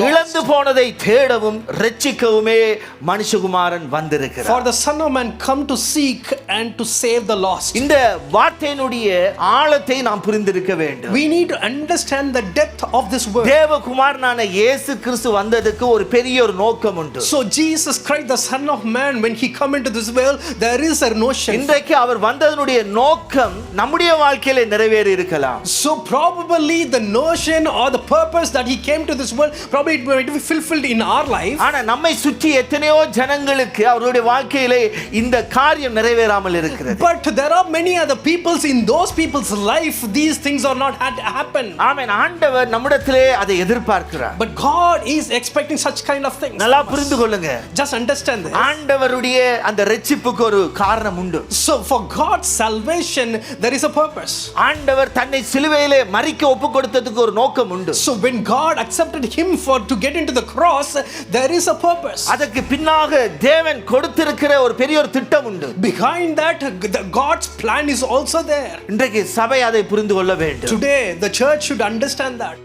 இழந்து போனதை தேடவும் ரட்சிக்கவுமே மனுஷகுமாரன் வந்திருக்கிறார். For the Son of Man come to seek and to save the lost. இந்த வார்த்தையினுடைய ஆழத்தை நாம் புரிந்திருக்க வேண்டும். We need to understand the depth of this word. தேவகுமாரனான இயேசு கிறிஸ்து வந்ததுக்கு ஒரு பெரிய ஒரு நோக்கம் உண்டு. So Jesus Christ, the Son of Man, when he come into this world, there is a notion. இன்றைக்கு அவர் வந்ததனுடைய நோக்கம் நம்முடைய வாழ்க்கையில நிறைவேறி இருக்கலாம். So probably the notion or the purpose that he came to this world, probably it might be fulfilled in our life. ஆனா நம்மை சுற்றி எத்தனையோ ஜனங்களுக்கு அவருடைய வாழ்க்கையிலே இந்த காரியம் நிறைவேறாமல் இருக்கிறது. But there are many other peoples in those people's life these things are not had happen. ஆமென். ஆண்டவர் நம்மிடத்திலே அதை எதிர்பார்க்கிறார். But God is expecting such kind of things. நல்லா புரிந்து கொள்ளுங்க. Just understand this. ஆண்டவருடைய அந்த இரட்சிப்புக்கு ஒரு காரணம் உண்டு. So for God's salvation there is a purpose. ஆண்டவர் தன்னை சிலுவையிலே மரிக்க ஒப்புக்கொடுத்ததுக்கு ஒரு நோக்கம் உண்டு. So when God accepted him for to get into the cross, there is a purpose. அதற்கு பின்னாக தேவன் கொடுத்திருக்கிற ஒரு பெரிய ஒரு திட்டம் உண்டு. Behind that God's plan is also there. இன்றைக்கு சபை அதை புரிந்து கொள்ள வேண்டும். Today the church should understand that.